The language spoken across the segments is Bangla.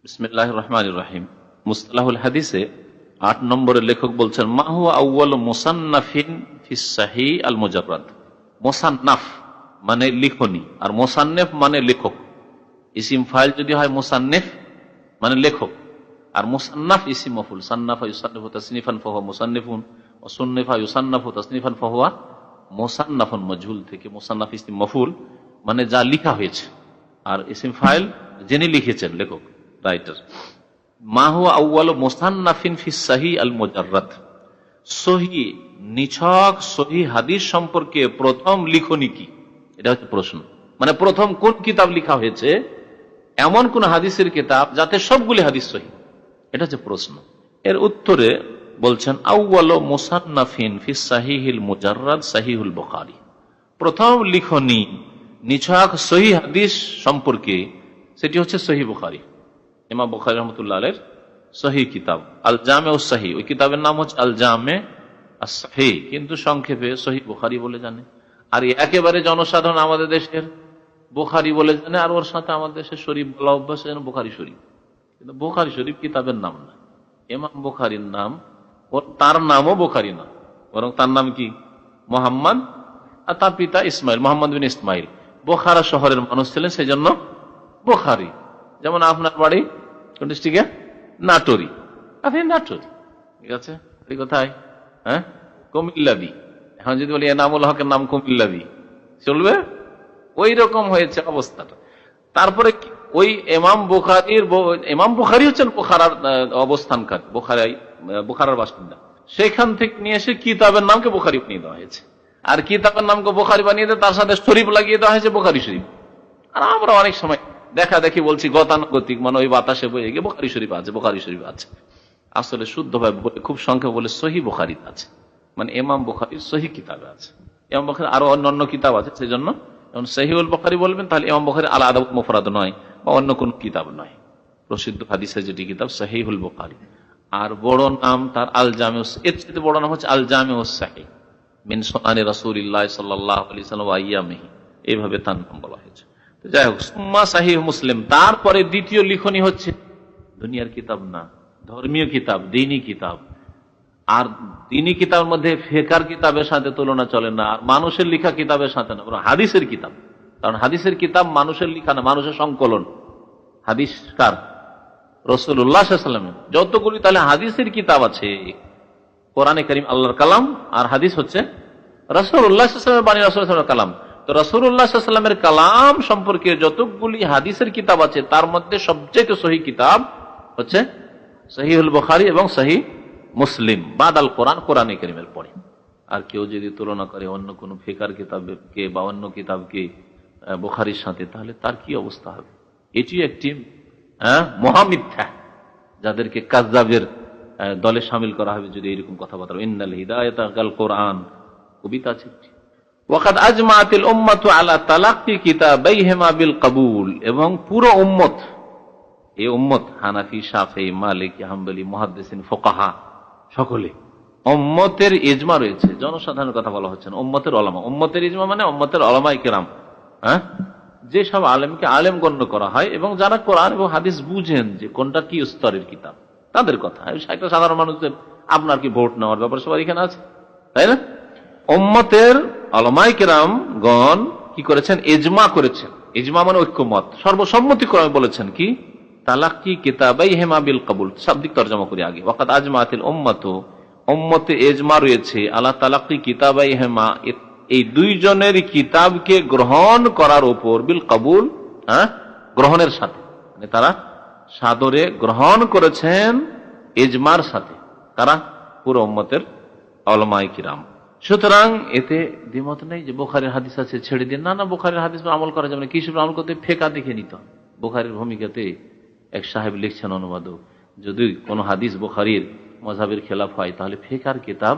বিসমিল্লাহির রহমানির রহিম। মুসতালাহুল হাদিসে 8 নম্বরের লেখক বলছেন, মা হুয়া আউয়ালু মুসান্নাফিন ফিস সাহিহ আল মুজাররাদ। মুসান্নাফ মানে লিখনি, আর মুসান্নিফ মানে লেখক। ইসিম ফাইল যদি হয় মুসান্নিফ মানে লেখক, আর মুসান্নাফ ইসিম মফউল। সান্নাফা ইউসান্নিফু তাসনিফান ফাহুয়া মুসান্নিফুন, ওয়া সুন্নিফা ইউসান্নাফু তাসনিফান ফাহুয়া মুসান্নাফুন। মাজহুল থেকে মুসান্নাফ ইসিম মফউল মানে যা লেখা হয়েছে, আর ইসিম ফাইল যিনি লিখেছেন, লেখক, রাইটার। মা হুয়া আউয়ালু মুসান্নাফিন ফিস সাহিহ আল মুজাররাদ। সহিহ নিছক সহিহ হাদিস সম্পর্কে প্রথম লিখনি কি, এটা হচ্ছে প্রশ্ন। মানে প্রথম কোন কিতাব লেখা হয়েছে, এমন কোন হাদিসের কিতাব যাতে সবগুলি হাদিস সহিহ, এটা হচ্ছে প্রশ্ন। এর উত্তরে বলছেন, আউয়ালু মুসান্নাফিন ফিস সাহিহিল মুজাররাদ সাহিহুল বুখারী। প্রথম লিখনি নিছক সহিহ হাদিস সম্পর্কে সেটি হচ্ছে সহিহ বুখারী। ইমাম বুখারী রাহমাতুল্লাহ আলাইহির সহিহ কিতাব আল জামে উস সহিহ, ওই কিতাবের নাম হচ্ছে আল জামে আস সহিহ, কিন্তু সংক্ষেপে সহিহ বুখারী বলে জানে। আর একেবারে জনসাধারণ আমাদের দেশের বুখারী বলে জানে, আর ওর সাথে আমাদের দেশের শরীফ বলা অভ্যাস, যেন বুখারী শরীফ। কিন্তু বুখারী শরীফ কিতাবের নাম না, ইমাম বুখারীর নাম। তার নামও বুখারী না, বরং তার নাম কি মুহাম্মদ, আর তার পিতা ইসমাইল, মোহাম্মদ বিন ইসমাইল। বুখারা শহরের মানুষ ছিলেন, সেই জন্য বুখারী। যেমন আপনার বাড়ি কোন ডিস্ট্রিক্টে? নাটোরি, আপনি নাটোরি, ঠিক আছে। কোথায়? হ্যাঁ, কুমিল্লাবি। এখন যদি বলি এনামুল হকের নাম কুমিল্লাবি, চলবে? ওই রকম হয়েছে অবস্থাটা। তারপরে ওই ইমাম বুখারী হচ্ছেন বুখারার অবস্থানকার, বুখারার বাসিন্দা। সেখান থেকে নিয়ে এসে কিতাবের নামকে বুখারী বানিয়ে দেওয়া হয়েছে, আর কিতাবের নামকে বুখারী বানিয়ে দিয়ে তার সাথে শরীফ লাগিয়ে দেওয়া হয়েছে বুখারী শরীফ। আর আমরা অনেক সময় দেখা দেখি বলছি গতানুগতিক, মানে ওই বাতাসে বয়ে গিয়ে বুখারী শরীফ আছে, বুখারী শরীফ আছে। আসলে শুদ্ধভাবে বলে, খুব সংক্ষেপে বলে, সহিহ বুখারী আছে, মানে ইমাম বুখারীর সহিহ কিতাবে আছে। ইমাম বুখারীর আরো অন্যান্য কিতাব আছে, সেই জন্য যখন সহিহুল বুখারী বলবেন তাহলে ইমাম বুখারীর আল আদাব মুফরাদ নয়, বা অন্য কোন কিতাব নয়। প্রসিদ্ধ হাদিসের যেটি কিতাব সহিহুল বুখারী। আর বড় নাম তার আল জামে, এর চেয়ে বড় নাম হচ্ছে আল জামে উস সহিহ মিন সুনানি রাসূলিল্লাহ সাল্লাল্লাহু আলাইহি ওয়াসাল্লাম ওয়া আইয়ামিহি, এইভাবে তার নাম বলা হয়েছে। যাই হোক, সুম্মা সহিহ মুসলিম। তারপরে দ্বিতীয় লিখনি হচ্ছে দুনিয়ার কিতাব না, ধর্মীয় কিতাব, দ্বীনি কিতাব। আর দ্বীনি কিতাবের মধ্যে ফিকহের কিতাবের সাথে তুলনা চলে না, আর মানুষের লেখা কিতাবের সাথে না, হাদিসের কিতাব। কারণ হাদিসের কিতাব মানুষের লেখা না, মানুষের সংকলন। হাদিস কার? রাসূলুল্লাহ সাল্লাল্লাহু আলাইহি ওয়াসাল্লাম। যতগুলি তাহলে হাদিসের কিতাব আছে, কোরআনে কারীম আল্লাহর কালাম, আর হাদিস হচ্ছে রাসূলুল্লাহ সাল্লাল্লাহু আলাইহি ওয়াসাল্লামের বাণী, রাসূলুল্লাহর কালাম। তো রাসূলুল্লাহ সাল্লাল্লাহু আলাইহি ওয়াসাল্লামের কালাম সম্পর্কে যতগুলি হাদিসের কিতাব আছে, তার মধ্যে সবচেয়ে সহিহ কিতাব হচ্ছে সহিহুল বুখারী এবং সহিহ মুসলিম, বাদাল কোরআন, কোরআনে কারীমের পরে। আর কেউ যদি তুলনা করে অন্য কোন ফিকহের কিতাবকে বা অন্য কিতাবকে বুখারীর সাথে, তাহলে তার কি অবস্থা হবে? এটি একটি মহামিথ্যা, যাদেরকে কাযযাবের দলে শামিল করা হবে যদি এরকম কথাবার্তা। ইন্নাল হিদায়াতা কাল কোরআন, কবিতা আছে। ওয়াকাদ আজমাআতিল উম্মাতু আলা তালাক্কি কিতাবাইহিমা বিল কবুল। এবং পুরো উম্মত, এই উম্মত হানাফি, শাফিঈ, মালিকি, হাম্বলি, মুহাদ্দিসিন, ফুকাহা, সকলে উম্মতের ইজমা রয়েছে। জনসাধারণের কথা বলা হচ্ছে না, উম্মতের উলামা। উম্মতের ইজমা মানে উম্মতের উলামায়ে কেরাম, যে সব আলেমকে আলেম গণ্য করা হয় এবং যারা কোরআন এবং হাদিস বুঝেন যে কোনটা কি স্তরের কিতাব, তাদের কথা। একটা সাধারণ মানুষদের আপনার কি ভোট নেওয়ার ব্যাপারে সবার এখানে আছে, তাই না? উম্মতের উলামায়ে কেরাম গণ কি করেছেন? ইজমা করেছেন। ইজমা মানে ঐক্যমত, সর্বসম্মতিক্রমে বলেছেন কি? তালাক্কি কিতাবাইহিমা বিল কবুল। শাব্দিক তরজমা করি আগে। ওয়াকাদ আজমাআতিল উম্মাতু, উম্মতে ইজমা রয়েছে, আলা তালাক্কি কিতাবাইহিমা, এই দুইজনের কিতাবকে গ্রহণ করার উপর, বিল কবুল, গ্রহণের সাথে, মানে তারা সাদরে গ্রহণ করেছেন ইজমার সাথে। তারা পুরো উম্মতের উলামায়ে কিরাম। সুতরাং এতে দ্বিমত নেই যে বুখারীর হাদিস আছে ছেড়ে দিন। না, বুখারীর হাদিস আমল করা যাবে না। কিসব আমল করতে? ফিকহ দেখে নিতে হবে। বুখারীর ভূমিকাতে এক সাহেব লিখছেন অনুবাদক, যদি কোন হাদিস বুখারীর মাযহাবের খেলাফ হয় তাহলে ফিকহের কিতাব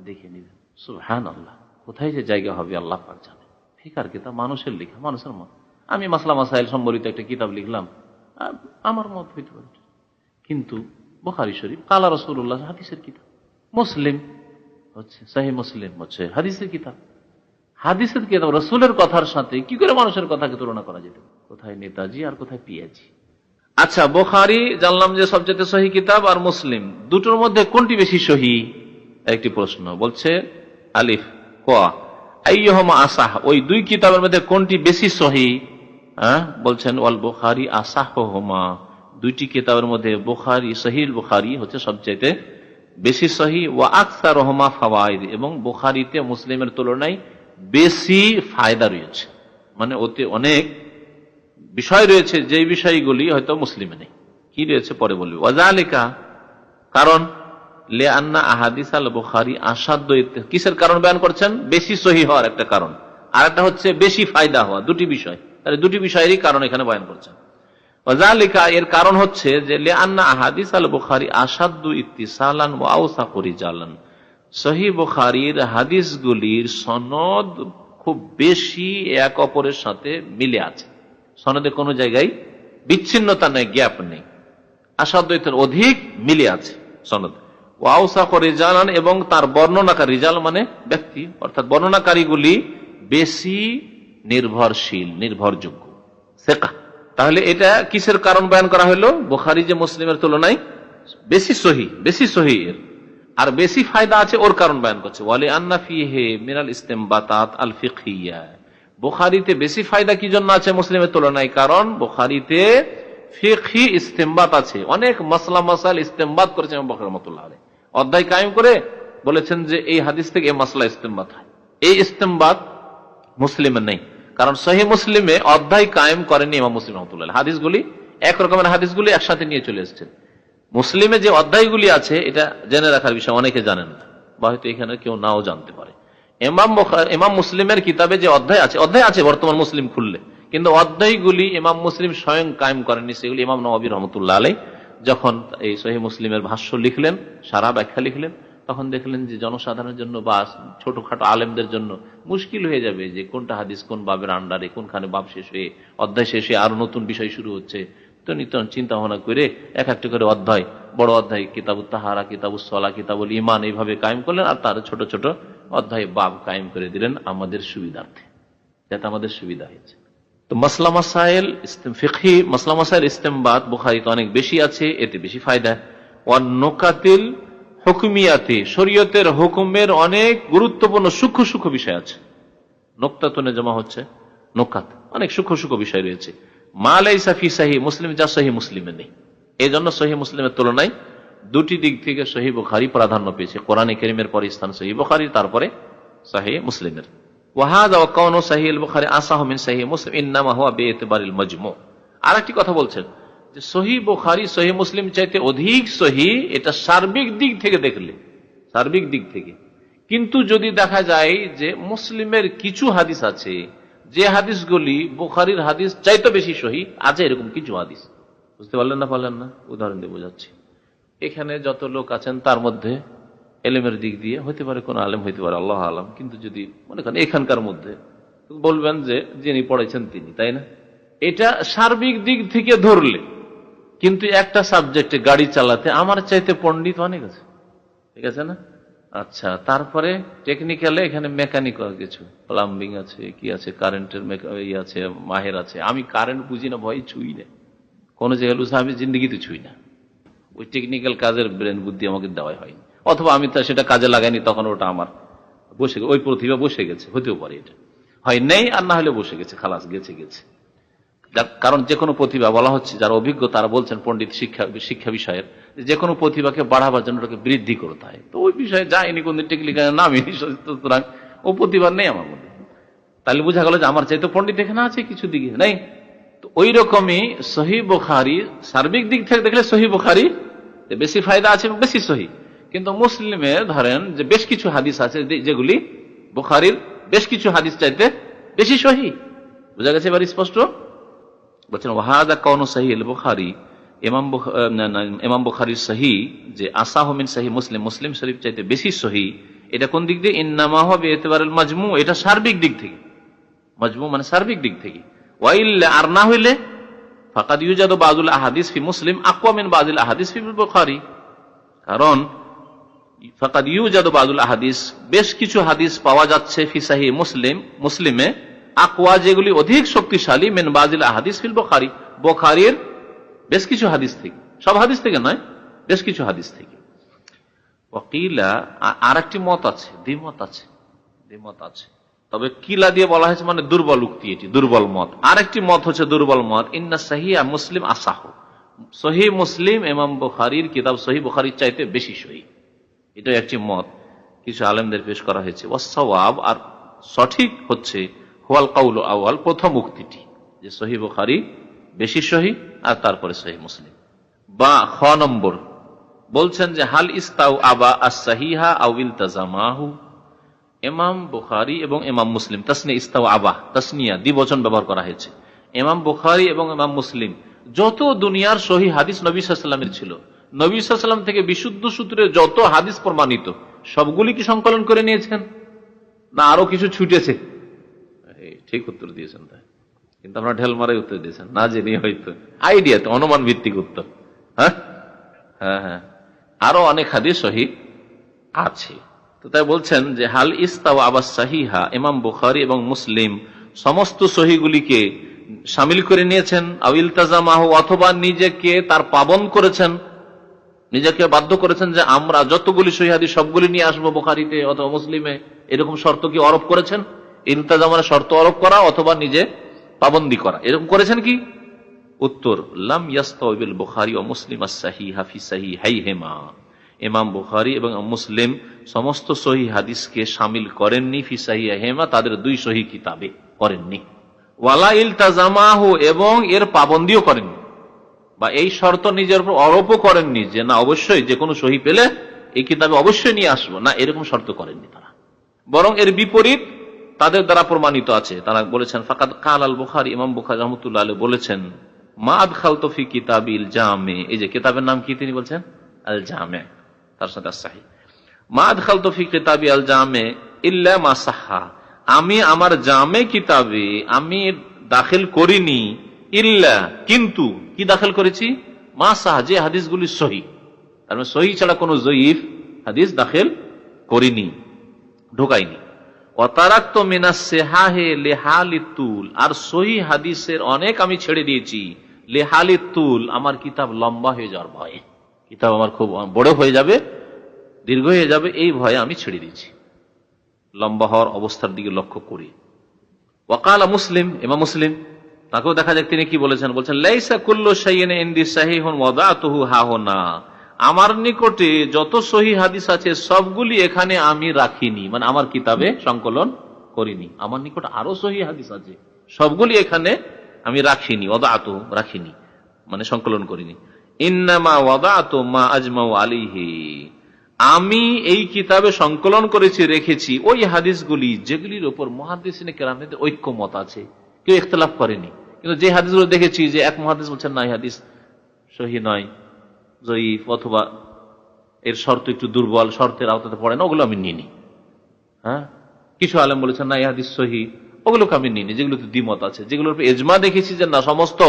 দেখে নেবেন। সুবহানাল্লাহ, কোথায় যে জায়গা হবে আল্লাহ পাক জানে। ফিকার কিতাব মানুষের লেখা, মানুষের মত। আমি মাসলা মাসাইল সম্বলিত একটা কিতাব লিখলাম, আমার মত হইতে পারে, কিন্তু বুখারী শরীফ কালা রাসূলুল্লাহ হাদিসের কিতাব, মুসলিম হচ্ছে সহিহ মুসলিম হচ্ছে হাদিসের কিতাব। হাদিসের কিতাব রাসূলের কথার সাথে কি করে মানুষের কথাকে তুলনা করা যেত? কোথায় নেতাজি আর কোথায় পিয়াজি। আচ্ছা, বুখারী জানলাম যে সবচেয়ে সহিহ কিতাব, আর মুসলিম, দুটোর মধ্যে কোনটি বেশি সহিহ? একটি প্রশ্ন বলছে আলিফ ক আইয়ুহুমা আসাহ, ওই দুই কিতাবের মধ্যে কোনটি বেশি সহিহ? বলছেন ওয়াল বুখারী আসাহুহুমা, দুইটি কিতাবের মধ্যে বুখারী, সহিহ বুখারী হচ্ছে সবচেয়ে বেশি সহিহ। ওয়া আকসারুহুমা ফাওয়াইদ, এবং বুখারীতে মুসলিমের তুলনায় বেশি ফায়দা রয়েছে, মানে ওতে অনেক বিষয় রয়েছে যে বিষয়গুলি হয়তো মুসলিমে নেই। কি রয়েছে পরে বলবে। ওয়াজালিকা, কারণ লিআন্না আহাদিস আল বুখারী আসাদ্দু, কিসের কারণ বয়ান করছেন? বেশি সহিহ হওয়ার একটা কারণ, আর একটা হচ্ছে বেশি ফায়দা হওয়া, দুটি বিষয়। তাহলে দুটি বিষয়েরই কারণ এখানে বয়ান করছেন। ওয়াজালিকা, এর কারণ হচ্ছে যে লিআন্না আহাদিস আল বুখারী আসাদ্দু ইত্তিসালান ওয়া আওসাকু রিজালান, সহিহ বুখারীর হাদিসগুলির সনদ খুব বেশি এক অপরের সাথে মিলে আছে, সনদে কোনো জায়গায় বিচ্ছিন্নতা নেই, গ্যাপ নেই, আসাদ্দুর অধিক মিলে আছে সনদ। ওয়া আওসাকু রিজালান, এবং তার বর্ণনাকারী, রিজাল মানে ব্যক্তি, অর্থাৎ বর্ণনাকারীগুলি বেশি নির্ভরশীল, নির্ভরযোগ্য, সেকা। তাহলে এটা কিসের কারণ বয়ান করা হলো? বুখারী যে মুসলিমের তুলনায় বেশি সহিহ, বেশি সহিহ এর আর বেশি ফায়দা আছে, ওর কারণ বয়ান করছে। ওয়ালি আন্না ফিহি মিনাল ইসতিমবাতাত আল ফিকহিয়া, বুখারীতে বেশি ফায়দা কি জন্য আছে মুসলিমের তুলনায়? কারণ বুখারীতে ফিকহি ইসতিমবাত আছে, অনেক মাসলা মাসাইল ইসতিমবাত করেছেন ইমাম বুখারী রাহমাতুল্লাহ আলাইহি, অধ্যায় কায়েম করে বলেছেন যে এই হাদিস থেকে এই মাসলা ইসতিমবাত হয়। এই ইসতিমবাত মুসলিমে নেই, কারণ সহিহ মুসলিমে অধ্যায় কায়েম করেনি ইমাম মুসলিম রাহমাতুল্লাহ আলাইহি। হাদিসগুলি এক রকমের, হাদিসগুলি একসাথে নিয়ে চলে এসেছেন। মুসলিমে যে অধ্যায়গুলি আছে এটা জেনে রাখার বিষয়, অনেকে জানেন না, বা হয়তো এখানে কেউ নাও জানতে পারে। ইমাম মুসলিমের কিতাবে যে অধ্যায় আছে, অধ্যায় আছে বর্তমান মুসলিম খুললে, কিন্তু অধ্যায়গুলি ইমাম মুসলিম স্বয়ং কায়েম করেননি, সেগুলি ইমাম নওয়াবী রহমতুল্লাহ আলাইহি যখন এই সহিহ মুসলিমের ভাষ্য লিখলেন, সারা ব্যাখ্যা লিখলেন, তখন দেখলেন যে জনসাধারণের জন্য বা ছোটখাটো আলেমদের জন্য মুশকিল হয়ে যাবে যে কোনটা হাদিস কোন বাবের আন্ডারে, কোনখানে বাব শেষ হয়ে অধ্যায় শেষে আরো নতুন বিষয় শুরু হচ্ছে। তো নিতন চিন্তা ভাবনা করে এক একটা করে অধ্যায়, বড় অধ্যায় কিতাবুত তাহারা, কিতাবুস সালাহ, কিতাবুল ঈমান এইভাবে কায়েম করলেন, আর তার ছোট ছোট অধ্যায় বাব কায়েম করে দিলেন আমাদের সুবিধার্থে, যাতে আমাদের সুবিধা হয়েছে। তো মাসলা মাসাইল ফিকহি, মাসলা মাসাইল ইসতিমবাত বুখারীতে অনেক বেশি আছে, এতে বেশি ফায়দা। ওয়ান নুকাতিল হুকুমিয়াতে, শরীয়তের হুকুমের অনেক গুরুত্বপূর্ণ সূক্ষ্ম সূক্ষ্ম বিষয় আছে। নোক্তাতুনে জমা হচ্ছে নোকাত, অনেক সূক্ষ্ম সূক্ষ্ম বিষয় রয়েছে। মা লাইসা ফি সহিহ মুসলিম, যা সহিহ মুসলিমে নেই। এই জন্য সহিহ মুসলিমের তুলনায় দুটি দিক থেকে সহিহ বুখারী প্রাধান্য পেয়েছে। কোরআনে কারীমের পরে স্থান সহিহ বুখারী, তারপরে সহিহ মুসলিমের। ওয়াহাদা ওয়া কাউনু সহিহ বুখারী আসাহু মিন সহিহ মুসলিম ইন্নামা হুয়া বিইতিবারিল মাজমু। আরেকটি কথা বলছেন যে সহিহ বুখারী সহিহ মুসলিম চাইতে অধিক সহিহ, এটা সার্বিক দিক থেকে দেখলে, সার্বিক দিক থেকে। কিন্তু যদি দেখা যায় যে মুসলিমের কিছু হাদিস আছে যে হাদিসগুলি বুখারীর হাদিস চাইতে বেশি সহিহ আছে, এরকম কিছু হাদিস, বুঝতে পারলেন না? পারলেন না? উদাহরণ দিয়ে বোঝাচ্ছি। এখানে যত লোক আছেন তার মধ্যে এলেমের দিক দিয়ে হইতে পারে কোন আলেম, হইতে পারে আল্লাহ আলম, কিন্তু যদি মনে করেন এখানকার মধ্যে বলবেন যে যিনি পড়েছেন তিনি, তাই না? এটা সার্বিক দিক থেকে ধরলে, কিন্তু একটা সাবজেক্টে গাড়ি চালাতে আমার চাইতে পণ্ডিত অনেক আছে, ঠিক আছে না? আচ্ছা, তারপরে টেকনিক্যালে এখানে মেকানিক্যাল কিছু, প্লাম্বিং আছে, কি আছে, কারেন্টের আছে, মাহের আছে। আমি কারেন্ট বুঝি না, ভয় ছুঁই না, কোন জায়গায় আমি জিন্দগিতে ছুঁই না। ওই টেকনিক্যাল কাজের ব্রেন বুদ্ধি আমাকে দেওয়াই হয়নি, অথবা আমি তা সেটা কাজে লাগাইনি, তখন ওটা আমার বসে, ওই প্রতিভা বসে গেছে, হতেও পারে এটা হয় নেই, আর না হলে বসে গেছে, খালাস গেছে গেছে। কারণ যে কোনো প্রতিভা, বলা হচ্ছে যারা অভিজ্ঞ তারা বলছেন, পণ্ডিত শিক্ষা বিষয়ের, যে কোনো প্রতিভাকে বাড়াবার জন্য ওটাকে বৃদ্ধি করতে হয়। তো ওই বিষয়ে যায়নি কোন টেকনিক্যাল নামিনি, সুতরাং ও প্রতিভা নেই আমার মধ্যে। তাহলে বোঝা গেল যে আমার চাইতে পণ্ডিত এখানে আছে কিছু দিকে নেই। তো ওই রকমই সহিহ বুখারী সার্বিক দিক থেকে দেখলে সহিহ বুখারী বেশি ফায়দা আছে, বেশি সহিহ। কিন্তু মুসলিমে ধরেন যে বেশ কিছু হাদিস আছে যেগুলি বুখারীর বেশ কিছু হাদিস চাইতে বেশি সহিহ। বোঝা গেছে এবার স্পষ্ট? বলছেন ওয়াহাদা কাউনু সহিহ বুখারী, ইমাম বুখারীর সহিহ যে আসাহু মিন সহিহ মুসলিম, মুসলিম শরীফ চাইতে বেশি সহিহ, এটা কোন দিক দিয়ে? ইন্নামা হবে এতেবারেল মাজমু, এটা সার্বিক দিক থেকে, মাজমু মানে সার্বিক দিক থেকে। ওয়াইল্লা, আর না হইলে ফাকাদ ইউজাদু বাযুল আহাদিস ফি মুসলিম আকওয়া মিন বাযিল আহাদিস ফি বুখারী, কারণ ফাকাদ ইউজাদু বাযুল আহাদিস, বেশ কিছু হাদিস পাওয়া যাচ্ছে ফি সাহিহ মুসলিম, মুসলিমে, আকওয়া যেগুলি অধিক শক্তিশালী, মিন বাযিল আহাদিস ফিল বুখারী, বুখারীর বেশ কিছু হাদিস থেকে, সব হাদিস থেকে নয়, বেশ কিছু হাদিস থেকে। ওয়াকিলা, আর একটি মত আছে, দ্বিমত আছে, তবে কিলা দিয়ে বলা হয়েছে মানে দুর্বল উক্তি, এটি দুর্বল মত। আর একটি মত হচ্ছে দুর্বল মত, ইন্না সহিহ মুসলিম আসাহু, সহিহ মুসলিম ইমাম বুখারীর কিতাব সহিহ বুখারীর চাইতে বেশি সহিহ, এটা একটি মত কিছু আলেমদের পেশ করা হয়েছে। ওয়াসসাওয়াব, আর সঠিক হচ্ছে হুয়াল কাউল আউয়াল, প্রথম উক্তিটি, যে সহিহ বুখারী বেশি সহিহ আর তারপরে সহিহ মুসলিম। বা খ নম্বর বলছেন যে হাল ইস্তাউ আবা as-সাহিহা আও ইলতাজামাহু, ইমাম বুখারী এবং ইমাম মুসলিম, তাসনিয়া ইস্তাউ আবা, তাসনিয়া দ্বিবচন ব্যবহার করা হয়েছে, ইমাম বুখারী এবং ইমাম মুসলিম যত দুনিয়ার সহিহ হাদিস নবী সাল্লাল্লাহু আলাইহি ওয়াসাল্লামের ছিল, নবী সাল্লাল্লাহু আলাইহি ওয়াসাল্লাম থেকে বিশুদ্ধ সূত্রে যত হাদিস প্রমাণিত সবগুলি কি সংকলন করে নিয়েছেন, না আরো কিছু ছুটেছে? ঠিক উত্তর দিয়েছেন, তাই কিন্তু আপনারা ঢেল মারাই উত্তর দিয়েছেন, না জেনে হয়তো, আইডিয়া তো অনুমান ভিত্তিক উত্তর। হ্যাঁ হ্যাঁ হ্যাঁ, আরো অনেক হাদিস সহিহ আছে। তো তাই বলছেন যে হাল ইস্তাওয়া আবাস সাহিহা, ইমাম বুখারী এবং মুসলিম সমস্ত সহিহগুলিকে শামিল করে নিয়েছেন, আও ইলতাজামাহু, অথবা নিজেকে তার পাবন করেছেন, নিজেকে বাধ্য করেছেন যে আমরা যতগুলি সহিহ হাদিস সবগুলি নিয়ে আসবো বুখারীতে অথবা মুসলিমে, এরকম শর্ত কি আরোপ করেছেন? ইলতাজামের শর্ত আরোপ করা অথবা নিজে পাবন্দি করা, এরকম করেছেন কি? উত্তর, লাম ইয়াস্তাওবিল বুখারী ওয়া মুসলিম আস-সাহিহা ফি সাহিহাইহিমা, ইমাম বুখারী এবং মুসলিম সমস্ত সহিহ হাদিসকে শামিল করেননি, ফি সাহিহাইহিমা, তাদের দুই সহিহ কিতাবে করেননি। ওয়ালা ইলতাজামাহু, এবং এর পাবন্দিও করেননি, বা এই শর্ত নিজের উপর আরোপও করেননি যে না অবশ্যই যে কোনো সহিহ পেলে এই কিতাবে অবশ্যই নিয়ে আসবো, না এরকম শর্ত করেননি তারা, বরং এর বিপরীত তাদের দ্বারা প্রমাণিত আছে। তারা বলেছেন ফাকাদ কাল আল বুখারী, ইমাম বুখারী রাহমাতুল্লাহ আলাইহি বলেছেন, মা আদখালতু ফি কিতাবিল জামি, এই যে কিতাবের নাম কি তিনি বলছেন? আল জামি, তার সাথে সাহিহ। মা আদখালতু ফি কিতাবি আল জামি ইল্লা মা সাহহা, আমি আমার জামে কিতাবে আমি দাখিল করিনি, ইল্লা, কিন্তু কি দাখিল করেছি? মা সাহহা, যে হাদিসগুলি সহিহ, তার মানে সহিহ ছাড়া কোনো জয়ীফ হাদিস দাখিল করিনি, ঢোকাইনি। ওয়াতারাকতু মিনাস সিহাহে লিহালিত তুল, আর সহিহ হাদিসের অনেক আমি ছেড়ে দিয়েছি, লিহালিত তুল, আমার কিতাব লম্বা হয়ে যাওয়ার ভয়ে, কিতাব আমার খুব বড় হয়ে যাবে, দীর্ঘ হয়ে যাবে, এই ভয়ে আমি ছেড়ে দিয়েছি, লম্বা হওয়ার অবস্থার দিকে লক্ষ্য করি। ওয়াকালা মুসলিম, ইমাম মুসলিম তাকেও দেখা যাক তিনি কি বলেছেন, বলছেন লাইসা কুল্লু শাইইন ইনদি সাহিহুন ওয়াদাতুহু হাহুনা, আমার নিকটে যত সহিহ হাদিস আছে সবগুলি এখানে আমি রাখিনি, মানে আমার কিতাবে সংকলন করিনি, আমার নিকট আরো সহিহ হাদিস আছে সবগুলি এখানে আমি রাখিনি, ওয়াদাতুহু রাখিনি মানে সংকলন করিনি। ইন্নামা ওয়াদাতু মা আজমাউ আলাইহি, আমি এই কিতাবে সংকলন করেছি, রেখেছি ওই হাদিসগুলি যেগুলির উপর মুহাদ্দিসিনে কেরামদের ঐক্যমত আছে, কেউ ইখতিলাফ করেনি। কিন্তু যে হাদিসগুলো দেখেছি যে এক মুহাদ্দিস বলছেন না এই হাদিস সহিহ নয়, জয়ীফ, অথবা এর শর্ত একটু দুর্বল, শর্তের আওতাতে পড়ে না, ওগুলো আমি নিইনি। হ্যাঁ, কিছু আলেম বলেছেন না এই হাদিস সহিহ, ওগুলোকে আমি নিইনি। যেগুলোতে দ্বিমত আছে, যেগুলোর উপর ইজমা দেখেছি যে না সমস্ত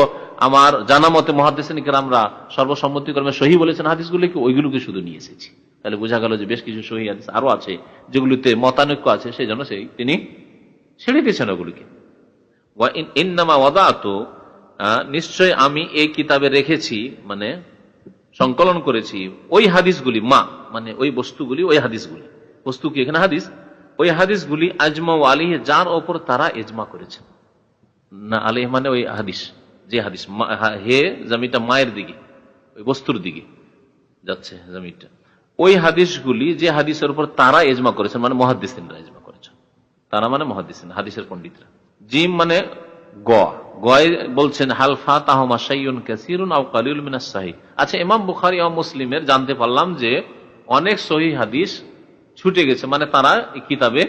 আমার জানা মতে মুহাদ্দিসিনে কেরামরা সর্বসম্মতিক্রমে সহিহ বলেছেন হাদিসগুলোকে, ওইগুলোকে শুধু নিয়ে এসেছি। তাহলে বোঝা গেল যে বেশ কিছু সহিহ হাদিস আরো আছে যেগুলিতে মতানৈক্য আছে, সেই জন্য তিনি ছেড়ে দিয়েছেন ওগুলিকে। ইন্নামা ওয়াদাতু, নিশ্চয় আমি এই কিতাবে রেখেছি মানে সংকলন করেছি ওই হাদিসগুলি, মা মানে ওই বস্তুগুলি, ওই হাদিসগুলি, বস্তু কি এখানে হাদিস, ওই হাদিসগুলি আজমাউ আলাইহি, যার ওপর তারা ইজমা করেছেন, না আলাইহি মানে ওই হাদিস, যে হাদিস, হে জমিটা মায়ের দিকে, ওই বস্তুর দিকে যাচ্ছে জমিটা, ওই হাদিসগুলি যে হাদিসের উপর তারা ইজমা করেছেন, মানে মুহাদ্দিসিনরা ইজমা করেছেন, তারা মানে মুহাদ্দিসিন, হাদিসের পণ্ডিতরা। জিম মানে গয় বলছেন হাল ফাতাহুমা শাইউন কাসীরুন আও কালিলুম মিনাস সাহিহ। আচ্ছা, ইমাম বুখারী ও মুসলিমের জানতে পারলাম যে অনেক সহিহ হাদিস ছুটে গেছে, মানে তারা এই কিতাবে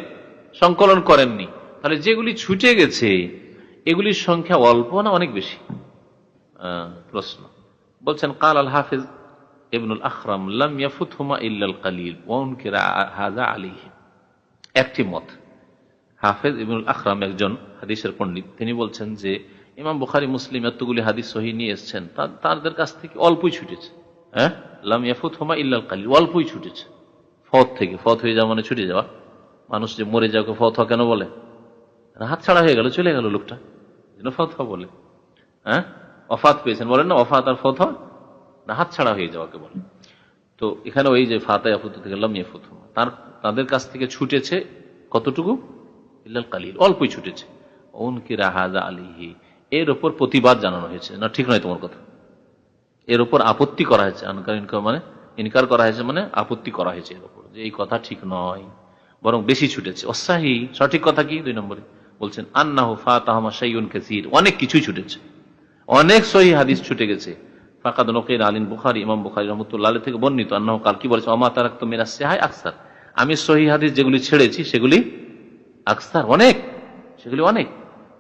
সংকলন করেননি। তাহলে যেগুলি ছুটে গেছে এগুলির সংখ্যা অল্প না অনেক বেশি? প্রশ্ন। বলছেন কাল আল হাফিজ ইবনুল আখরাম লাম ইয়াফুতহুমা ইল্লাল কালিল ওয়া উনকিরা হাযা আলাইহি, একটি মত। হাফেজ ইবনুল আখরাম একজন হাদিসের পণ্ডিত, তিনি বলছেন যে ইমাম বুখারী মুসলিম এতগুলি হাদিস সহিহ নিয়ে এসেছেন, তাদের কাছ থেকে অল্পই ছুটেছে। হ্যাঁ, লাম ইয়াফুতহুমা ইল্লাল কালিল, অল্পই ছুটেছে ফত থেকে। ফত হয়ে যাওয়া মানে ছুটে যাওয়া। মানুষ যে মরে যাওয়াকে ফত কেন বলে? হাত ছাড়া হয়ে গেল, চলে গেল লোকটা, ফত বলে। হ্যাঁ, অফাত পেয়েছেন বলেন না, অফাত আর ফত না, হাত ছাড়া হয়ে যাওয়াকে বলে। তো এখানে ওই যে ফাতা ইয়াফুত থেকে লাম ইয়াফুতহুমা, তাদের কাছ থেকে ছুটেছে কতটুকু? ইল্লাল কালিল, অল্পই ছুটেছে। উনকিরা হাযা আলাইহি, এর উপর প্রতিবাদ জানানো হয়েছে। না, ঠিক নয় তোমার কথা, এর উপর আপত্তি করা হয়েছে। মানে ইনকার করা হয়েছে, মানে আপত্তি করা হয়েছে এর উপর, যে এই কথা ঠিক নয়, বরং বেশি ছুটেছে। অসাহি, সঠিক কথা কি? 2 নম্বরে বলছেন আন্নাহু ফাতাহুমা শাইউন কাসীর, অনেক কিছুই ছুটেছে, অনেক সহিহ হাদিস ছুটে গেছে। ফাকাদ নকিল আলিন বুখারী, ইমাম বুখারী রাহমাতুল্লাহ আলাইহি থেকে বর্ণিত, আন্নাহু কাল, কি বলেছে? ওমা তারাকতু মিনাস সিহাহ আকসার, আমি সহিহ হাদিস যেগুলি ছেড়েছি সেগুলি আকসার, অনেক, সেগুলি অনেক।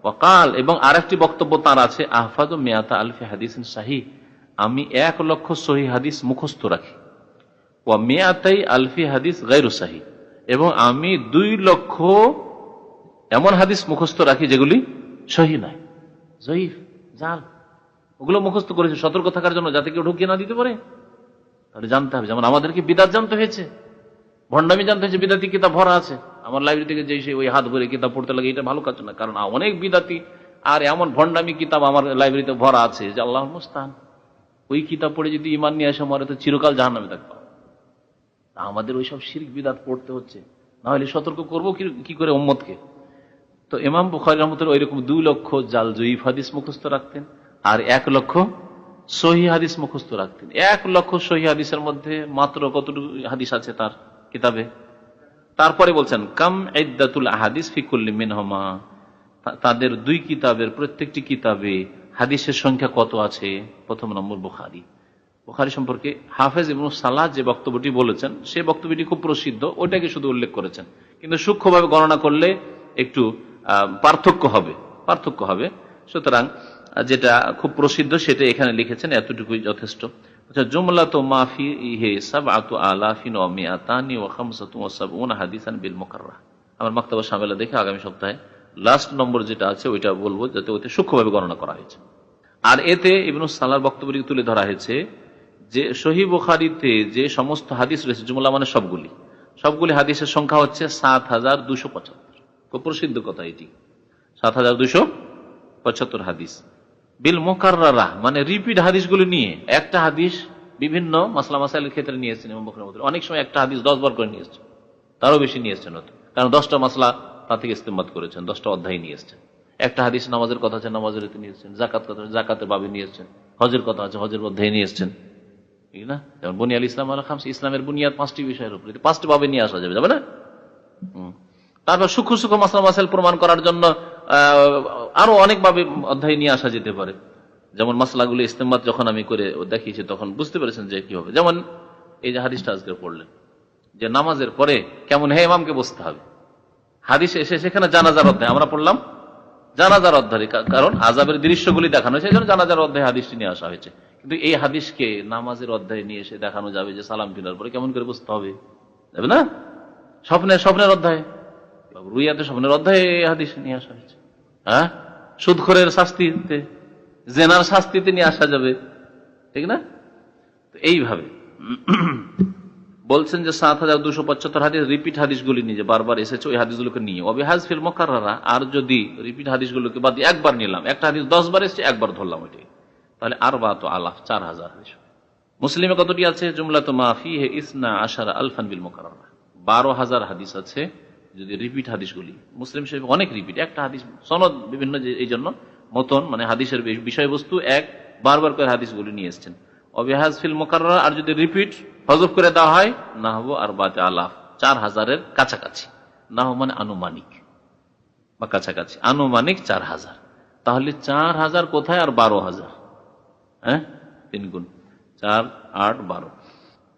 ওয়াকাল, এবং আরেকটি বক্তব্য তার আছে, আহফাজু মিয়াতা আলফি হাদিসিন সাহিহ, আমি 1 লক্ষ সহিহ হাদিস মুখস্থ রাখি। ওয়া মিয়াতাই আলফি হাদিস গায়রু সাহিহ, এবং আমি 2 লক্ষ এমন হাদিস মুখস্থ রাখি যেগুলি সহিহ নয়, জয়ীফ, জাল, ওগুলো মুখস্থ করেছে সতর্ক থাকার জন্য, যাতে কেউ ঢুকিয়ে না দিতে পারে। তাহলে জানতে হবে, যেমন আমাদেরকে বিদাত জানতে হয়েছে, ভণ্ডামি জানতে হয়েছে, বিদাতি কিতাব ভরা আছে আমার লাইব্রেরি থেকে, যে ওই হাত ভরে কিতাব পড়তে লাগে, এটা ভালো কাজ না। কারণ অনেক বিদাতি আর এমন ভণ্ডামি কিতাব আমার লাইব্রেরিতে ভরা আছে যে আল্লাহর মুস্তান, ওই কিতাব পড়ে যদি ঈমান নিয়ে আসে মরে, তো চিরকাল জাহান্নামে থাকবে। আমাদের ওইসব শিরক বিদাত পড়তে হচ্ছে, না হলে সতর্ক করবো কি করে উম্মতকে? তো ইমাম বুখারী রাহমাতুল্লাহ ওইরকম 2 লক্ষ জাল জয়ীফ হাদিস মুখস্থ রাখতেন, আর 1 লক্ষ সহিহ হাদিস মুখস্থ রাখতেন। 1 লক্ষ সহিহ হাদিসের মধ্যে মাত্র কতটুকু হাদিস আছে তার কিতাবে? তারপরে বলছেন কাম ইদ্দাতুল আহাদিস ফি কুল্লি মিনহুমা, তাদের 2 কিতাবের প্রত্যেকটি কিতাবে হাদিসের সংখ্যা কত আছে? 1 নম্বর বুখারী। বুখারী সম্পর্কে হাফেজ ইবনে সালাহ যে বক্তব্যটি বলেছেন, সেই বক্তব্যটি খুব প্রসিদ্ধ, ওটাকে শুধু উল্লেখ করেছেন, কিন্তু সূক্ষ্মভাবে গণনা করলে একটু পার্থক্য হবে। সুতরাং যেটা খুব প্রসিদ্ধ সেটা এখানে লিখেছেন, এতটুকুই যথেষ্ট। জুমলাতু মা ফিহি 7,275 হাদিসান বিল মুকাররাহ। আমার মাকতাবা শামিলা দেখে আগামী সপ্তাহে লাস্ট নম্বর যেটা আছে ওইটা বলবো, যাতে ওতে সূক্ষ্মভাবে গণনা করা হয়েছে। আর এতে ইবনে সালাহর বক্তব্যটি তুলে ধরা হয়েছে যে সহিহ বুখারীতে যে সমস্ত হাদিস রয়েছে, জুমলা মানে সবগুলি হাদিসের সংখ্যা হচ্ছে 7,275। খুব প্রসিদ্ধ কথা এটি, 7,275 হাদিস। বিল মুকাররারা মানে রিপিট হাদিসগুলো নিয়ে, একটা হাদিস বিভিন্ন মাসলা মাসাইলের ক্ষেত্রে নিয়ে এসেছেন ইমাম বুখারী। অনেক সময় একটা হাদিস 10 বার করে নিয়ে এসেছেন, তারও বেশি নিয়ে এসেছেন, কারণ 10টা মাসলা তা থেকে ইস্তেমবাদ করেছেন, 10টা অধ্যায় নিয়ে এসেছেন। একটা হাদিস নামাজের কথা আছে, নামাজের নিয়ে এসেছেন, জাকাতের বাবে নিয়ে এসেছেন, হজের কথা আছে, হজের অধ্যায় নিয়ে এসেছেন, ঠিক না? যেমন বুনিয়াল ইসলাম আলা খামস, ইসলামের বুনিয়াদ 5টি বিষয়ের উপর, 5টি ভাবে নিয়ে আসা যাবে না? তারপর সূক্ষ্ম মাসলা মাসাইল প্রমাণ করার জন্য আরো অনেক ভাবে অধ্যায় নিয়ে আসা যেতে পারে। যেমন মাসলাগুলো ইস্তেমবাদ যখন আমি করে দেখিয়েছি, তখন বুঝতে পেরেছেন যে কি হবে। যেমন এই যে হাদিসটা আজকে পড়লেন, যে নামাজের পরে কেমন হে ইমামকে বসতে হবে, হাদিস এসে সেখানে জানাজার অধ্যায় আমরা পড়লাম, জানাজার অধ্যায়, কারণ আযাবের দৃশ্যগুলি দেখানো হয়েছে, এই জন্য জানাজার অধ্যায় হাদিসটি নিয়ে আসা হয়েছে। কিন্তু এই হাদিসকে নামাজের অধ্যায়ে নিয়ে এসে দেখানো যাবে যে সালাম ফিরার পরে কেমন করে বসতে হবে, যাবে না? স্বপ্নের অধ্যায়, রুইয়াতে স্বপ্নের অধ্যায়ে হাদিস নিয়ে আসা হয়েছে। হ্যাঁ, সুদখোরের শাস্তিতে, জেনার শাস্তিতে নিয়ে আসা যাবে, ঠিক না? এইভাবে বলছেন যে 7,275 হাদিস রিপিট হাদিসগুলি নিয়ে, বারবার এসেছে ওই হাদিসগুলোকে নিয়ে। অবিহাজ ফিল মুকাররারা, আর যদি রিপিট হাদিসগুলোকে বাদ দিয়ে একবার নিলাম, একটা হাদিস 10 বার এসেছে, একবার ধরলাম ওইটাই, তাহলে 4,000 হাদিস। মুসলিমে কতটি আছে? জুমলাতু মা ফিহি 12,000 বিল মুকাররারা, 12,000 হাদিস আছে যদি রিপিট হাদিসগুলি। মুসলিম শরীফ অনেক রিপিট, একটা হাদিস সনদ বিভিন্ন, এই জন্য মতন মানে হাদিসের বিষয়বস্তু এক, বারবার করে হাদিসগুলি নিয়ে এসেছেন। অবিহাজ ফিল মুকাররারা, আর যদি রিপিট হযফ করে দেওয়া হয়, নাহবু 4,000, 4,000-এর কাছাকাছি। নাহু মানে আনুমানিক বা কাছাকাছি, আনুমানিক 4,000। তাহলে 4,000 কোথায় আর 12,000? হ্যাঁ, 3 গুণ 4, 8, 12,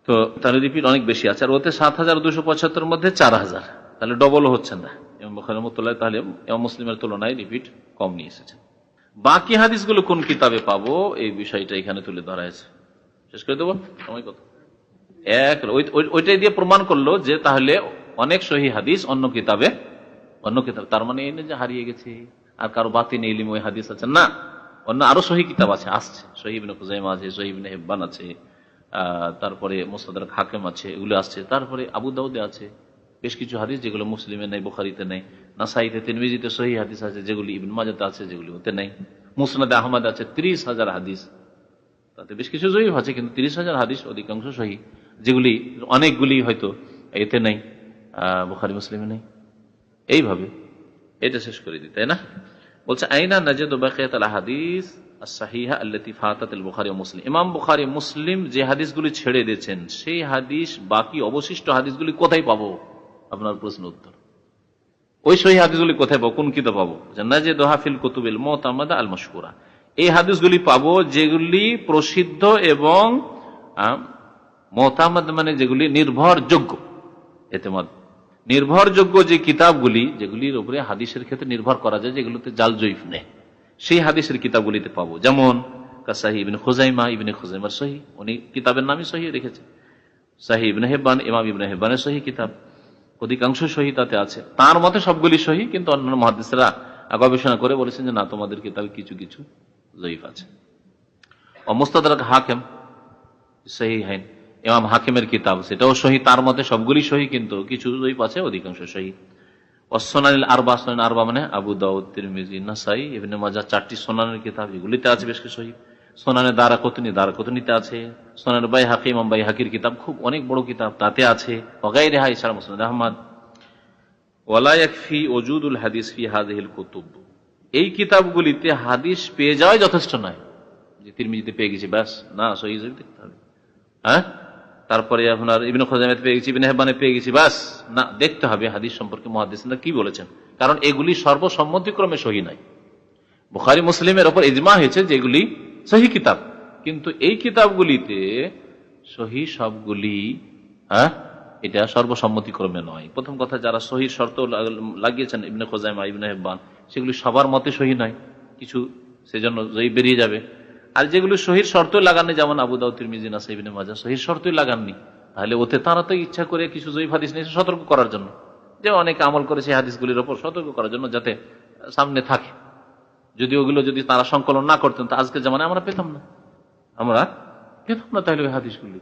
তো তাহলে রিপিট অনেক বেশি আছে। আর ওতে 7,275 মধ্যে 4,000, তাহলে ডবলও হচ্ছে না। ইমাম বুখারী রাহমাতুল্লাহ তাহলে ইমাম মুসলিমের তুলনায় রিপিট কম নিয়ে এসেছেন। বাকি হাদিসগুলো কোন কিতাবে পাবো, এই বিষয়টা এখানে তুলে ধরা হয়েছে। শেষ করে দেবো, সময় কত? ওইটাই দিয়ে প্রমাণ করলো যে তাহলে অনেক সহি হাদিস অন্য কিতাব, তার মানে এই না যে হারিয়ে গেছে আর কারো বাতিন ইলম ওই হাদিস আছে না, অন্য আরো সহি কিতাব আছে, আসছে। সহিহ ইবনে খুজাইমা আছে, সহিহ ইবনে হিব্বান আছে, তারপরে মুস্তাদরাক হাকিম আছে, এগুলো আসছে। তারপরে আবু দাউদে আছে বেশ কিছু হাদিস যেগুলো মুসলিমে নেই, বুখারীতে নেই, নাসাইতে, তিরমিজিতে সহি হাদিস আছে যেগুলি ইবনে মাজাহতে আছে, যেগুলি ওতে নেই। মুসনাদে আহমদ আছে 30,000 হাদিস, তাতে বেশ কিছু জয়ীফ আছে, কিন্তু 30,000 হাদিস অধিকাংশ সহি, যেগুলি অনেকগুলি হয়তো এতে নেই, বুখারী মুসলিমে নেই। এইভাবে এটা শেষ করে দিই, তাই না? বলছে আইনা নাজিদু বাকিয়াতুল আহাদিস as-সাহিহা আল্লাতী ফাতাতুল বুখারী ওয়া মুসলিম। ইমাম বুখারী মুসলিম যে হাদিসগুলি ছেড়ে দিয়েছেন সেই হাদিস, বাকি অবশিষ্ট হাদিসগুলি কোথায় পাবো? আপনার প্রশ্ন উত্তর, ওই সহিহ হাদিসগুলি কোথায় পাবো, কোন কিতাবে পাবো? নাজিদুহা ফিল কুতুবিল মুতামাদা আল মাশহুরা। এই হাদিসগুলি পাবো যেগুলি প্রসিদ্ধ এবং মুতামাদ মানে যেগুলি নির্ভরযোগ্য, এতেমাদ নির্ভরযোগ্য যে কিতাবগুলি, যেগুলির উপরে হাদিসের ক্ষেত্রে নির্ভর করা যায়, যেগুলোতে জাল জয়ীফ নেই, সেই হাদিসের কিতাবগুলিতে পাবো। যেমন সহিহ ইবনে খুজাইমা, ইবনে খুজাইমার সহিহ, উনি কিতাবের নামই সহিহ রেখেছে। সহিহ ইবনে হিব্বান, ইমাম ইবনে হিব্বানের সহিহ কিতাব, অধিকাংশ সহিহ তাতে আছে। তার মতে সবগুলি সহিহ, কিন্তু অন্যান্য মুহাদ্দিসরা গবেষণা করে বলেছেন যে না, তোমাদের কিতাবে কিছু কিছু জয়ীফ আছে। ও মুস্তাদরাক হাকিম সহিহাইন, ইমাম হাকিমের কিতাব, সেটাও সহিহ, তার মতে সবগুলি সহিহ, কিন্তু কিছু জয়ীফ আছে, অধিকাংশ সহিহ। ওয়াসনানিল আরবা, সুনান আরবা মানে আবু দাউদ, তিরমিজি, নাসাই, ইবনে মাজাহ, 4টি সুনানের কিতাব, এগুলিতে আছে বেশ কিছু সহিহ। সুনানে দারাকুতনিতে আছে। সুনানে বাইহাকি, ইমাম বাইহাকির কিতাব, খুব অনেক বড় কিতাব, তাতে আছে। ওয়াগাইরিহা, এছাড়া মুসনাদ আহমদ। ওয়ালা ইয়াকফি ওজুদুল হাদিস ফি হাযিহিল কুতুব, এই কিতাবগুলিতে হাদিস পেয়ে যাওয়াই যথেষ্ট নয়, যে তিরমিজিতে পেয়ে গেছি ব্যাস, না, সহিহ দেখতে হবে। হ্যাঁ, তারপরে আপনার ইবনে খুজাইমাতে পেয়ে গেছি, ইবনে হিব্বানে পেয়ে গেছি, বাস না, দেখতে হবে হাদিস সম্পর্কে মুহাদ্দিসিনরা কি বলেছেন, কারণ এগুলি সর্বসম্মতিক্রমে সহিহ নয়। বুখারী মুসলিমের উপর ইজমা হয়েছে যে এগুলি সহিহ কিতাব, কিন্তু এই কিতাবগুলিতে সহিহ সবগুলি, এটা সর্বসম্মতিক্রমে নয়। প্রথম কথা, যারা সহিহ শর্ত লাগিয়েছেন ইবনে খুজাইমা, ইবনে হিব্বান, সেগুলি সবার মতে সহিহ নয়, কিছু সেজন্য জয়ীফ বেরিয়ে যাবে। আর যেগুলো সহিহ শর্ত লাগাননি, যেমন আবু দাউদ, তিরমিজি, নাসাই, ইবনে মাজাহ, সহিহ শর্তই লাগাননি, তাহলে ওতে তারা তো ইচ্ছা করে কিছু জয়ীফ হাদিস নিয়েছে সতর্ক করার জন্য, যে অনেকে আমল করেছে হাদিসগুলির ওপর, সতর্ক করার জন্য, যাতে সামনে থাকে। যদি ওগুলো যদি তারা সংকলন না করতেন, তো আজকের জামানায় আমরা পেতাম না, তাহলে ওই হাদিসগুলি,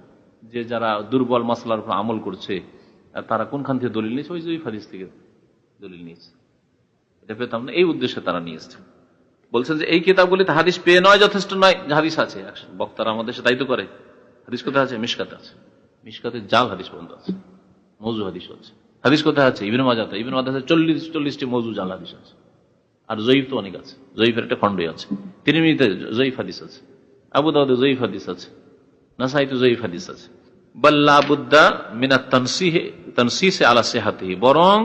যে যারা দুর্বল মাসলার উপর আমল করছে, তারা কোনখান থেকে দলিল নিয়েছে? ওই জয়ীফ হাদিস থেকে দলিল নিয়েছে, এটা পেতাম না। এই উদ্দেশ্যে তারা নিয়ে এসছে। বলছেন যে এই কিতাবগুলিতে হাদিস পেয়ে নয়, যথেষ্ট নয়, হাদিস আছে। বক্তারা আমাদের সাথে তাই তো করে। হাদিস কোথায় আছে? মিশকাতে আছে। মিশকাতে জাল হাদিস পর্যন্ত আছে, মওযু হাদিস আছে। হাদিস কোথায় আছে? ইবনে মাজাহতে। ইবনে মাজাহতে 40টি মওযু জাল হাদিস আছে। আর জয়ীফ তো অনেক আছে, জয়ীফের একটা খণ্ডই আছে। তিরমিজিতে জয়ীফ হাদিস আছে, আবু দাউদে জয়ীফ হাদিস আছে, নাসাইতে জয়ীফ হাদিস আছে। বাল্লা বুদ্দা মিনাত তানসিস আলা সিহাতিহি, বরং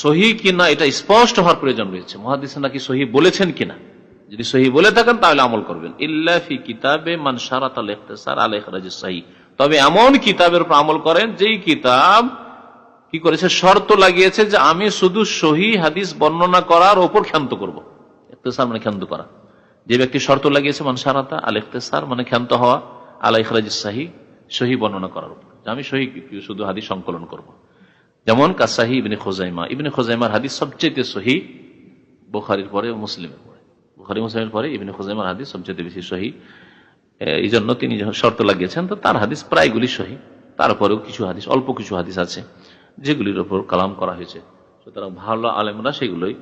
সহিহ কিনা এটা স্পষ্ট হওয়ার প্রয়োজন রয়েছে, মুহাদ্দিসরা নাকি সহিহ বলেছেন কিনা। যদি সহিহ বলে থাকেন তাহলে আমল করবেন। ইল্লা ফি কিতাবে মান শারাতাল ইখতিসার আলা ইখরাজিস সহিহ, তবে এমন কিতাবের উপর আমল করেন যেই কিতাব কি করেছে, শর্ত লাগিয়েছে যে আমি শুধু সহিহ হাদিস বর্ণনা করার উপর ক্ষান্ত করব। ইখতিসার মানে ক্ষান্ত করা। যে ব্যক্তি শর্ত লাগিয়েছে মান শারাতা আল ইখতিসার মানে ক্ষান্ত হওয়া, আলা ইখরাজিস সহিহ সহিহ বর্ণনা করার উপর, আমি সহিহ শুধু হাদিস সংকলন করব। যেমন কাসাহি ইবনে খুজাইমা, ইবনে খুজাইমার হাদিস সবচেয়ে সহিহ, বুখারীর পরে মুসলিমের পরে, বুখারী মুসলিমের পরে ইবনে খুজাইমার হাদিস সবচেয়ে বেশি সহিহ। এই জন্য তিনি যখন শর্ত লাগিয়েছেন, তো তার হাদিস প্রায়গুলি সহিহ। তারপরেও কিছু হাদিস, অল্প কিছু হাদিস আছে যেগুলির উপর কালাম করা হয়েছে। সুতরাং ভালো আলেমরা সেগুলোই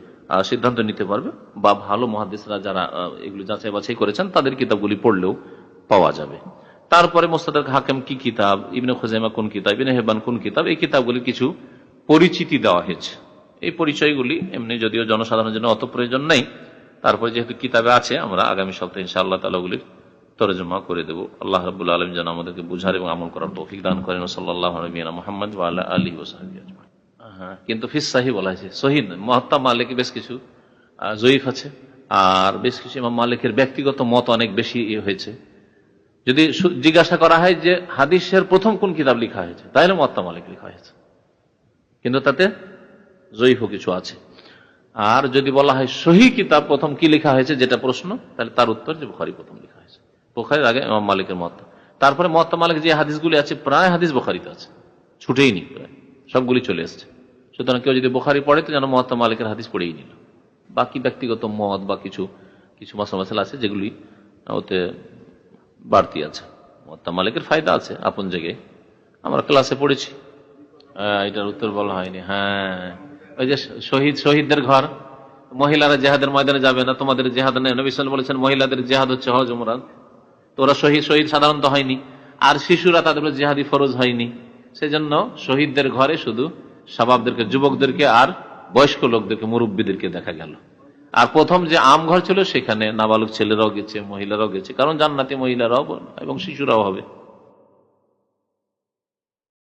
সিদ্ধান্ত নিতে পারবে, বা ভালো মুহাদ্দিসরা যারা এগুলো যাচাই বাছাই করেছেন তাদের কিতাবগুলি পড়লেও পাওয়া যাবে। তারপরে মুস্তাদরাক হাকিম কি কিতাব, ইবনে খুজাইমা কোন কিতাব, ইবনে হিব্বান কোন কিতাব, এই কিতাবগুলির কিছু পরিচিতি দেওয়া হয়েছে। এই পরিচয়গুলি এমনি যদিও জনসাধারণের জন্য অত প্রয়োজন নেই, তারপরে যেহেতু কিতাবে আছে, আমরা আগামী সপ্তাহে ইনশাআল্লাহ তাআলা ওগুলির তরজমা করে দেব। আল্লাহ রাব্বুল আলামিন যেন আমাদেরকে বুঝার এবং আমল করার তৌফিক দান করেন। সাল্লাল্লাহু আলাইহি মুহাম্মদ ওয়া আলা আলিহি ওয়া সাহবিহি আজমাইন। কিন্তু ফিস সহিহ বলা হয়েছে, সহিহ নয়। মুআত্তা মালিক বেশ কিছু জয়ীফ আছে, আর বেশ কিছু ইমাম মালিকের ব্যক্তিগত মত অনেক বেশি হয়েছে। যদি জিজ্ঞাসা করা হয় যে হাদিসের প্রথম কোন কিতাব লেখা হয়েছে, তাহলে মুআত্তা মালিক লেখা হয়েছে, কিন্তু তাতে জয়ীফ কিছু আছে। আর যদি বলা হয় সহিহ কিতাব প্রথম কি লেখা হয়েছে, যেটা প্রশ্ন, তাহলে তার উত্তর যে বুখারী প্রথম লেখা হয়েছে। বুখারীর আগে ইমাম মালিকের মুআত্তা, তারপরে মুআত্তা মালিক যে হাদিসগুলি আছে প্রায় হাদিস বুখারীতে আছে, ছুটেই নি, প্রায় সবগুলি চলে এসছে। সুতরাং কেউ যদি বুখারী পড়ে তো যেন মুয়াত্তা মালিকের হাদিস পড়েই নিল। বাকি ব্যক্তিগত মত বা কিছু কিছু মাসালা আছে যেগুলি ওতে বাড়তি আছে। মুয়াত্তা মালিকের ফায়দা আছে আপন জায়গায়, আমরা ক্লাসে পড়েছি। এটার উত্তর বলা হয়নি। হ্যাঁ, ওই যে শহীদদের ঘর, মহিলারা জেহাদের ময়দানে যাবে না, তোমাদের জেহাদ নেই। নবী সাল্লাল্লাহু আলাইহি ওয়াসাল্লাম বলেছেন মহিলাদের জেহাদ হচ্ছে হজ উমরা, তো ওরা শহীদ সাধারণত হয়নি, আর শিশুরা তাদের জেহাদি ফরজ হয়নি। সেজন্য শহীদদের ঘরে শুধু শাবাবদেরকে, যুবকদেরকে আর বয়স্ক লোকদেরকে, মুরব্বীদেরকে দেখা গেল। আর প্রথম যে আমঘর ছিল সেখানে নাবালক ছেলেরাও গেছে, মহিলারাও গেছে, কারণ জান্নাতি মহিলারাও এবং শিশুরাও হবে।